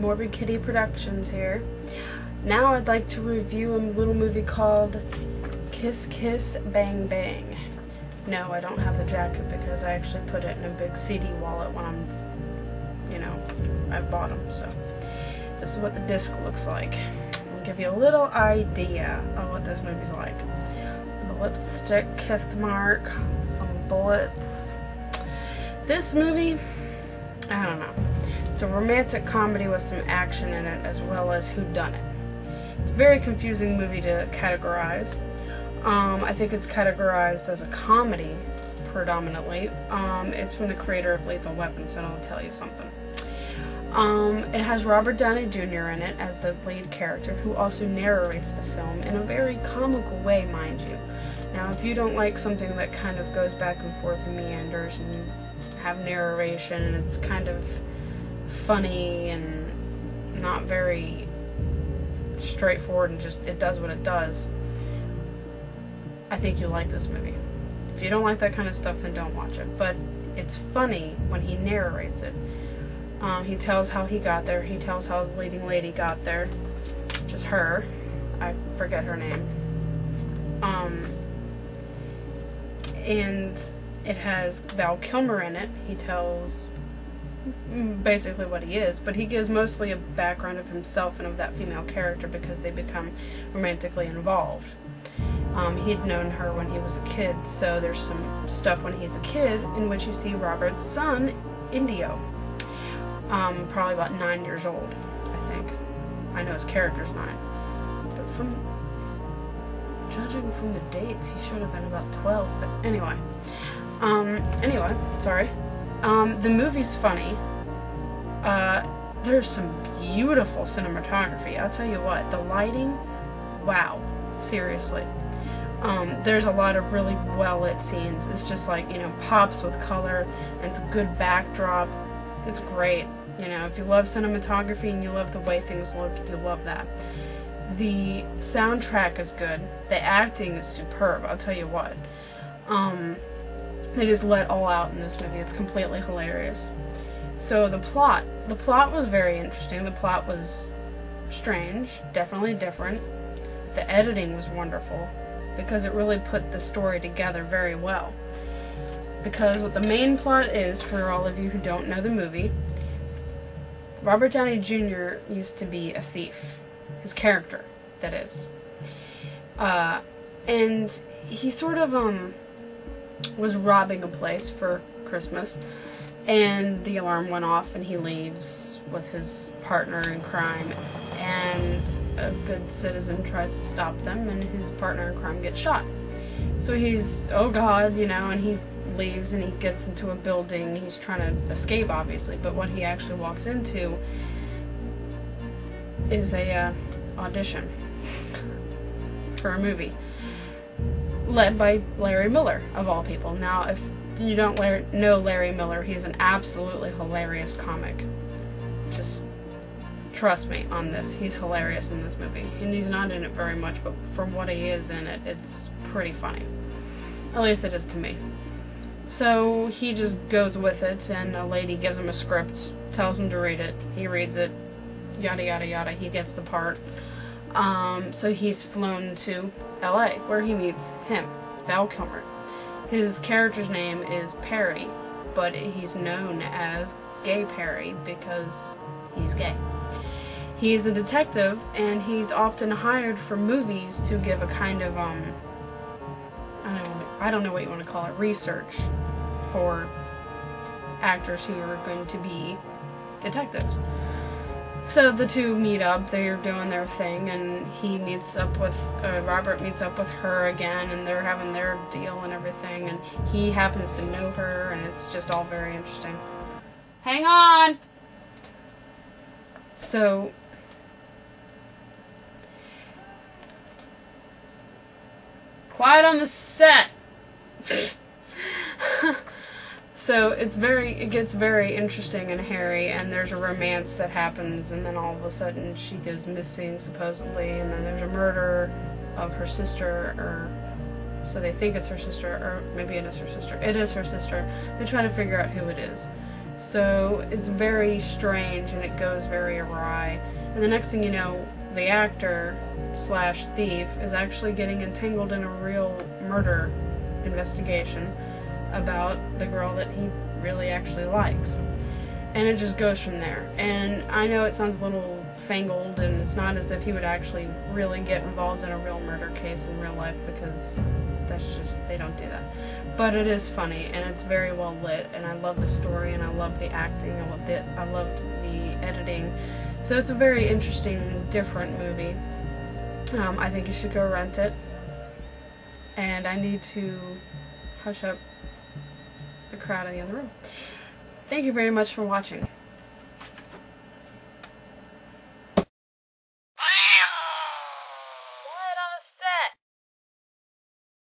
Morbid Kitty Productions here. Now I'd like to review a little movie called Kiss Kiss Bang Bang. No, I don't have the jacket because I actually put it in a big CD wallet when I bought them. So this is what the disc looks like. I'll give you a little idea of what this movie's like. The lipstick kiss mark, some bullets. This movie, I don't know. It's a romantic comedy with some action in it as well as whodunit. It's a very confusing movie to categorize. I think it's categorized as a comedy predominantly. It's from the creator of Lethal Weapon, so I'll tell you something. It has Robert Downey Jr. in it as the lead character, who also narrates the film in a very comical way, mind you. Now, if you don't like something that kind of goes back and forth and meanders and you have narration and it's kind of funny and not very straightforward and just it does what it does, I think you'll like this movie. If you don't like that kind of stuff, then don't watch it. But it's funny when he narrates it. He tells how he got there. He tells how the leading lady got there, which is her. I forget her name. And it has Val Kilmer in it. He tells basically what he is, but he gives mostly a background of himself and of that female character because they become romantically involved. He'd known her when he was a kid, so there's some stuff when he's a kid in which you see Robert's son, Indio. Probably about 9 years old, I think. I know his character's 9. But judging from the dates, he should have been about 12, but anyway. Sorry. The movie's funny. There's some beautiful cinematography. I'll tell you what, the lighting, wow, seriously. There's a lot of really well-lit scenes. It's just like, pops with color, and it's a good backdrop. It's great. If you love cinematography and you love the way things look, you'll love that. The soundtrack is good. The acting is superb, I'll tell you what. They just let all out in this movie. It's completely hilarious. So the plot was very interesting. The plot was strange, definitely different. The editing was wonderful because it really put the story together very well. Because what the main plot is, for all of you who don't know the movie, Robert Downey Jr. used to be a thief. His character, that is. And he sort of, was robbing a place for Christmas, and the alarm went off and he leaves with his partner in crime, and a good citizen tries to stop them and his partner in crime gets shot. So he's, oh god, and he leaves and he gets into a building. He's trying to escape, obviously, but what he actually walks into is a audition for a movie led by Larry Miller, of all people. Now, if you don't know Larry Miller, he's an absolutely hilarious comic. Just trust me on this. He's hilarious in this movie. And he's not in it very much, but from what he is in it, it's pretty funny. At least it is to me. So he just goes with it, and a lady gives him a script, tells him to read it. He reads it, yada yada yada. He gets the part. So he's flown to LA, where he meets him, Val Kilmer. His character's name is Perry, but he's known as Gay Perry because he's gay. He's a detective, and he's often hired for movies to give a kind of, I don't know what you want to call it, research for actors who are going to be detectives. So the two meet up, they're doing their thing, and he meets up with, Robert meets up with her again, and they're having their deal and everything, and he happens to know her, and it's just all very interesting. Hang on! So, quiet on the set! So it gets very interesting and hairy, and there's a romance that happens, and then all of a sudden she goes missing, supposedly, and then there's a murder of her sister, or so they think it's her sister, or maybe it is her sister. It is her sister. They try to figure out who it is. So it's very strange and it goes very awry. And the next thing you know, the actor slash thief is actually getting entangled in a real murder investigation about the girl that he really actually likes. And it just goes from there. And I know it sounds a little fangled, and it's not as if he would actually really get involved in a real murder case in real life, because that's just, they don't do that. But it is funny, and it's very well lit, and I love the story, and I love the acting, I loved the editing. So it's a very interesting, different movie. I think you should go rent it. And I need to hush up the crowd in the other room. Thank you very much for watching.